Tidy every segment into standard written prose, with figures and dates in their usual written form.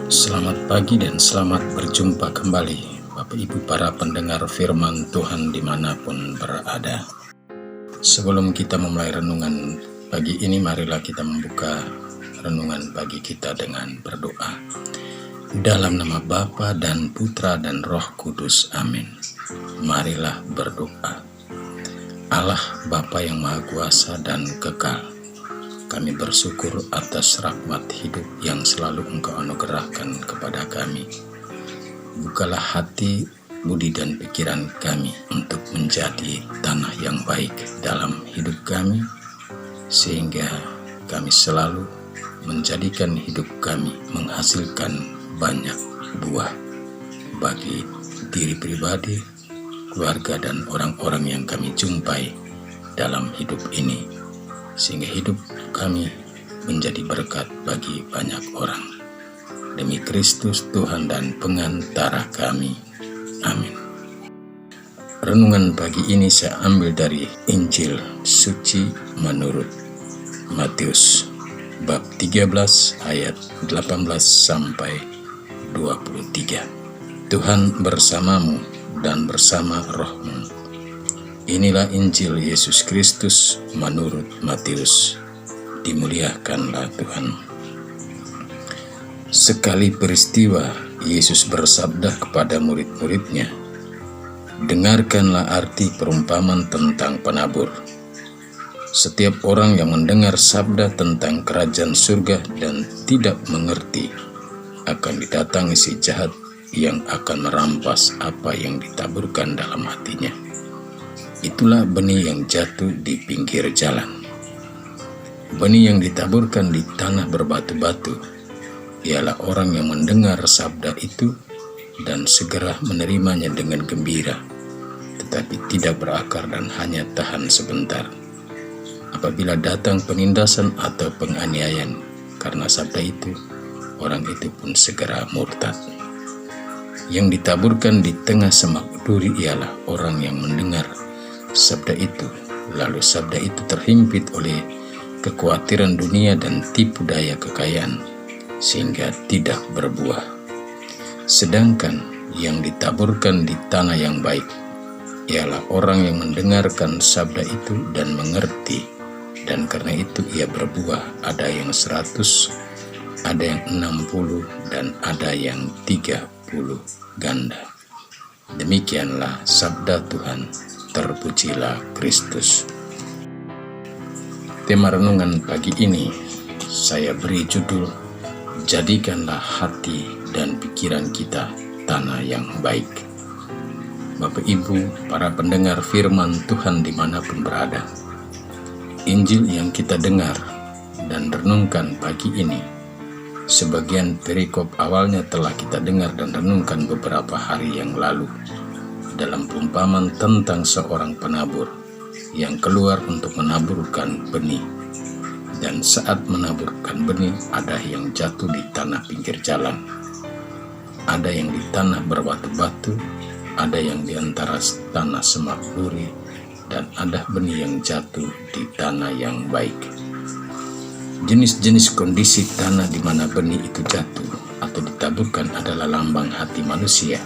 Selamat pagi dan selamat berjumpa kembali Bapak Ibu para pendengar firman Tuhan dimanapun berada. Sebelum kita memulai renungan pagi ini, marilah kita membuka renungan pagi kita dengan berdoa. Dalam nama Bapa dan Putra dan Roh Kudus, amin. Marilah berdoa. Allah Bapa yang Maha Kuasa dan Kekal, kami bersyukur atas rahmat hidup yang selalu Engkau anugerahkan kepada kami. Bukalah hati, budi dan pikiran kami untuk menjadi tanah yang baik dalam hidup kami, sehingga kami selalu menjadikan hidup kami menghasilkan banyak buah bagi diri pribadi, keluarga dan orang-orang yang kami jumpai dalam hidup ini, sehingga hidup kami menjadi berkat bagi banyak orang. Demi Kristus Tuhan dan pengantara kami. Amin. Renungan pagi ini saya ambil dari Injil Suci menurut Matius bab 13 ayat 18 sampai 23. Tuhan bersamamu dan bersama rohmu. Inilah Injil Yesus Kristus menurut Matius. Dimuliakanlah Tuhan. Sekali peristiwa, Yesus bersabda kepada murid-muridnya, "Dengarkanlah arti perumpamaan tentang penabur. Setiap orang yang mendengar sabda tentang kerajaan surga dan tidak mengerti, akan didatangi si jahat yang akan merampas apa yang ditaburkan dalam hatinya. Itulah benih yang jatuh di pinggir jalan. Benih yang ditaburkan di tanah berbatu-batu ialah orang yang mendengar sabda itu dan segera menerimanya dengan gembira, tetapi tidak berakar dan hanya tahan sebentar. Apabila datang penindasan atau penganiayaan karena sabda itu, orang itu pun segera murtad. Yang ditaburkan di tengah semak duri ialah orang yang mendengar sabda itu, lalu sabda itu terhimpit oleh kekhawatiran dunia dan tipu daya kekayaan, sehingga tidak berbuah. Sedangkan yang ditaburkan di tanah yang baik ialah orang yang mendengarkan sabda itu dan mengerti, dan karena itu ia berbuah, ada yang 100, ada yang 60, dan ada yang 30 ganda. Demikianlah sabda Tuhan. Terpujilah Kristus." Tema renungan pagi ini saya beri judul, "Jadikanlah hati dan pikiran kita tanah yang baik." Bapak Ibu, para pendengar firman Tuhan dimanapun berada, Injil yang kita dengar dan renungkan pagi ini, sebagian perikop awalnya telah kita dengar dan renungkan beberapa hari yang lalu dalam perumpamaan tentang seorang penabur yang keluar untuk menaburkan benih. Dan saat menaburkan benih, ada yang jatuh di tanah pinggir jalan, ada yang di tanah berbatu-batu, ada yang di antara tanah semak duri, dan ada benih yang jatuh di tanah yang baik. Jenis-jenis kondisi tanah di mana benih itu jatuh atau ditaburkan adalah lambang hati manusia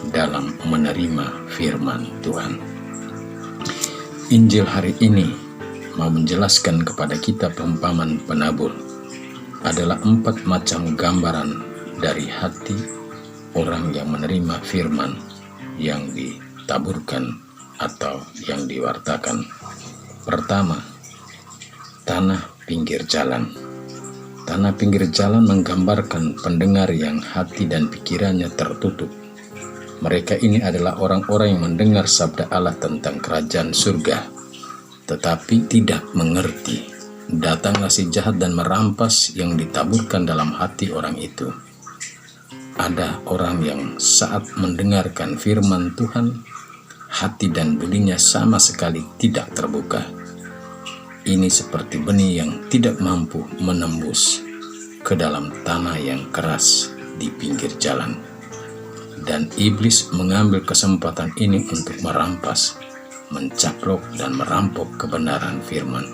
dalam menerima firman Tuhan. Injil hari ini mau menjelaskan kepada kita perumpamaan penabur adalah 4 macam gambaran dari hati orang yang menerima firman yang ditaburkan atau yang diwartakan. Pertama, tanah pinggir jalan. Tanah pinggir jalan menggambarkan pendengar yang hati dan pikirannya tertutup. Mereka ini adalah orang-orang yang mendengar sabda Allah tentang kerajaan surga, tetapi tidak mengerti. Datanglah si jahat dan merampas yang ditaburkan dalam hati orang itu. Ada orang yang saat mendengarkan firman Tuhan, hati dan budinya sama sekali tidak terbuka. Ini seperti benih yang tidak mampu menembus ke dalam tanah yang keras di pinggir jalan. Dan iblis mengambil kesempatan ini untuk merampas, mencaplok dan merampok kebenaran firman,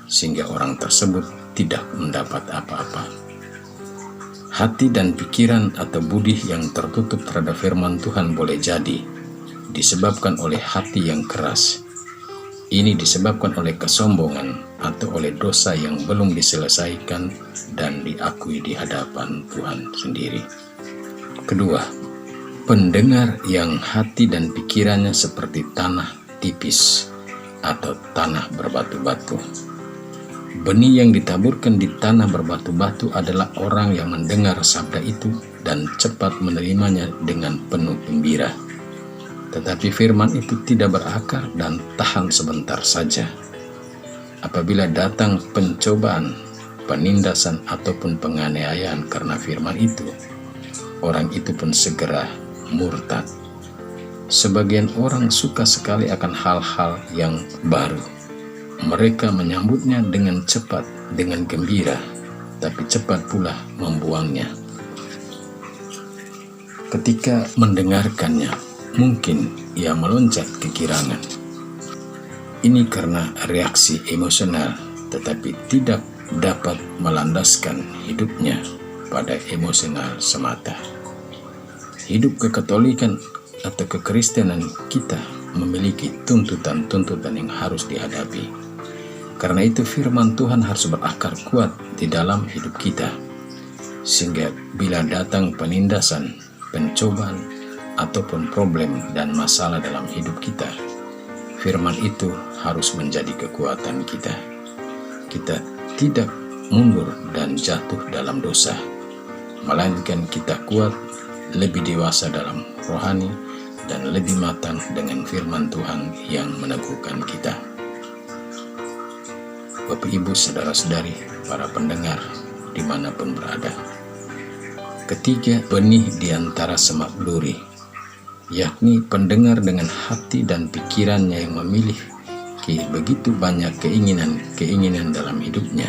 sehingga orang tersebut tidak mendapat apa-apa. Hati dan pikiran atau budi yang tertutup terhadap firman Tuhan boleh jadi disebabkan oleh hati yang keras. Ini disebabkan oleh kesombongan atau oleh dosa yang belum diselesaikan dan diakui di hadapan Tuhan sendiri. Kedua, pendengar yang hati dan pikirannya seperti tanah tipis atau tanah berbatu-batu. Benih yang ditaburkan di tanah berbatu-batu adalah orang yang mendengar sabda itu dan cepat menerimanya dengan penuh gembira. Tetapi firman itu tidak berakar dan tahan sebentar saja. Apabila datang pencobaan, penindasan ataupun penganiayaan karena firman itu, orang itu pun segera murtad. Sebagian orang suka sekali akan hal-hal yang baru. Mereka menyambutnya dengan cepat, dengan gembira, tapi cepat pula membuangnya. Ketika mendengarkannya, mungkin ia meloncat kegirangan. Ini karena reaksi emosional, tetapi tidak dapat melandaskan hidupnya pada emosional semata. Hidup kekatolikan atau kekristenan kita memiliki tuntutan-tuntutan yang harus dihadapi. Karena itu firman Tuhan harus berakar kuat di dalam hidup kita, sehingga bila datang penindasan, pencobaan, ataupun problem dan masalah dalam hidup kita, firman itu harus menjadi kekuatan kita. Kita tidak mundur dan jatuh dalam dosa, melainkan kita kuat, lebih dewasa dalam rohani, dan lebih matang dengan firman Tuhan yang meneguhkan kita. Bapak, Ibu, saudara-saudari, para pendengar dimanapun berada. Ketiga, benih di antara semak duri, yakni pendengar dengan hati dan pikirannya yang memiliki begitu banyak keinginan dalam hidupnya,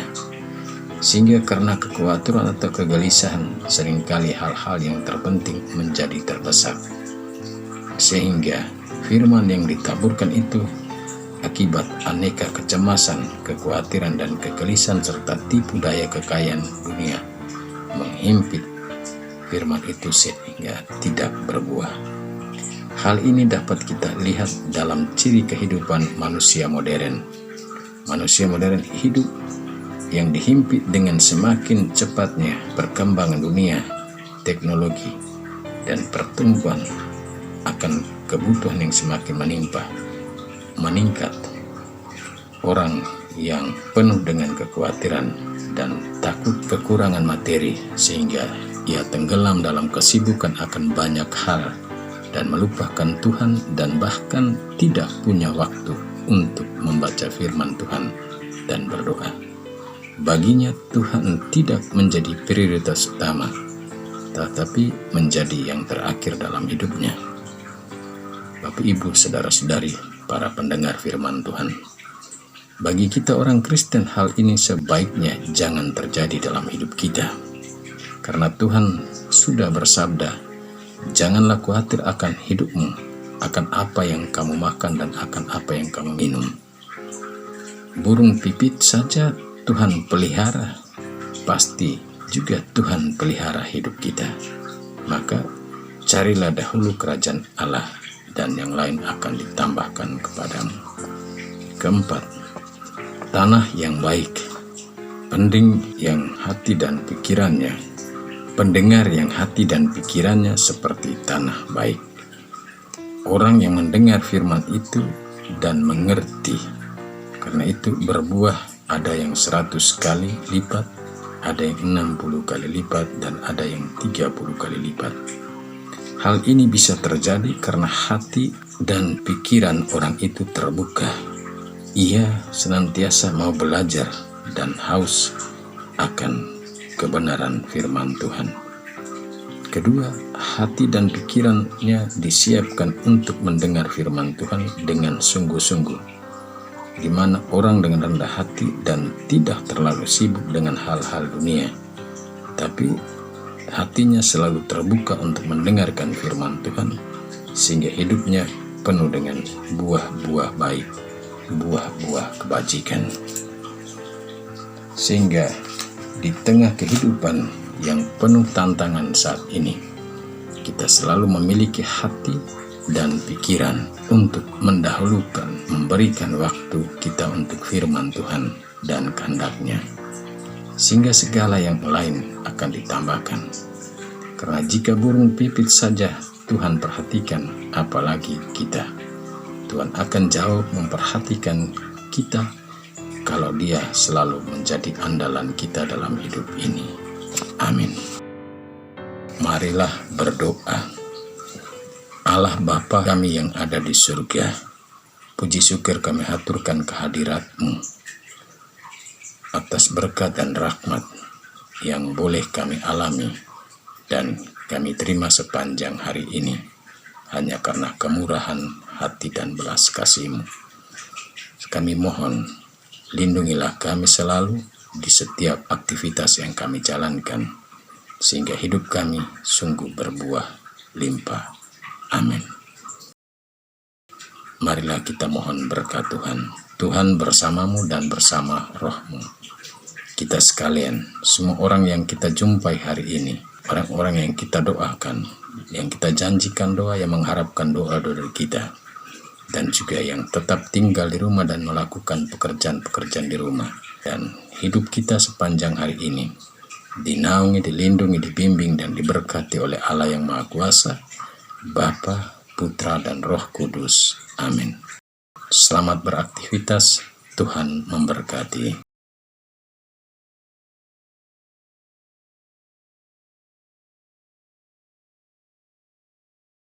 sehingga karena kekhawatiran atau kegelisahan seringkali hal-hal yang terpenting menjadi terdesak, sehingga firman yang ditaburkan itu akibat aneka kecemasan, kekhawatiran, dan kegelisahan serta tipu daya kekayaan dunia menghimpit firman itu sehingga tidak berbuah. Hal ini dapat kita lihat dalam ciri kehidupan manusia modern. Manusia modern hidup yang dihimpit dengan semakin cepatnya perkembangan dunia, teknologi, dan pertumbuhan akan kebutuhan yang semakin meningkat. Orang yang penuh dengan kekhawatiran dan takut kekurangan materi, sehingga ia tenggelam dalam kesibukan akan banyak hal dan melupakan Tuhan, dan bahkan tidak punya waktu untuk membaca firman Tuhan dan berdoa. Baginya Tuhan tidak menjadi prioritas utama, tetapi menjadi yang terakhir dalam hidupnya. Bapak, Ibu, saudara-saudari, para pendengar firman Tuhan, bagi kita orang Kristen hal ini sebaiknya jangan terjadi dalam hidup kita. Karena Tuhan sudah bersabda, janganlah khawatir akan hidupmu, akan apa yang kamu makan dan akan apa yang kamu minum. Burung pipit saja Tuhan pelihara, pasti juga Tuhan pelihara hidup kita. Maka carilah dahulu kerajaan Allah, dan yang lain akan ditambahkan kepadamu. Keempat, tanah yang baik, pendengar yang hati dan pikirannya seperti tanah baik. Orang yang mendengar firman itu dan mengerti, karena itu berbuah, ada yang 100 kali lipat, ada yang 60 kali lipat, dan ada yang 30 kali lipat. Hal ini bisa terjadi karena hati dan pikiran orang itu terbuka. Ia senantiasa mau belajar dan haus akan kebenaran firman Tuhan. Kedua, hati dan pikirannya disiapkan untuk mendengar firman Tuhan dengan sungguh-sungguh, di mana orang dengan rendah hati dan tidak terlalu sibuk dengan hal-hal dunia, tapi hatinya selalu terbuka untuk mendengarkan firman Tuhan, sehingga hidupnya penuh dengan buah-buah baik, buah-buah kebajikan. Sehingga di tengah kehidupan yang penuh tantangan saat ini, kita selalu memiliki hati dan pikiran untuk mendahulukan, memberikan waktu kita untuk firman Tuhan dan kehendak-Nya, sehingga segala yang lain akan ditambahkan. Karena jika burung pipit saja Tuhan perhatikan, apalagi kita. Tuhan akan jauh memperhatikan kita kalau Dia selalu menjadi andalan kita dalam hidup ini. Amin. Marilah berdoa. Allah Bapa kami yang ada di surga, puji syukur kami haturkan kehadirat-Mu atas berkat dan rahmat yang boleh kami alami dan kami terima sepanjang hari ini, hanya karena kemurahan hati dan belas kasih-Mu. Kami mohon, lindungilah kami selalu di setiap aktivitas yang kami jalankan, sehingga hidup kami sungguh berbuah limpah. Amin. Marilah kita mohon berkat Tuhan. Tuhan bersamamu dan bersama roh-Mu. Kita sekalian, semua orang yang kita jumpai hari ini, orang-orang yang kita doakan, yang kita janjikan doa, yang mengharapkan doa-doa dari kita, dan juga yang tetap tinggal di rumah dan melakukan pekerjaan-pekerjaan di rumah, dan hidup kita sepanjang hari ini dinaungi, dilindungi, dibimbing, dan diberkati oleh Allah yang Maha Kuasa, Bapa, Putra, dan Roh Kudus. Amin. Selamat beraktivitas. Tuhan memberkati.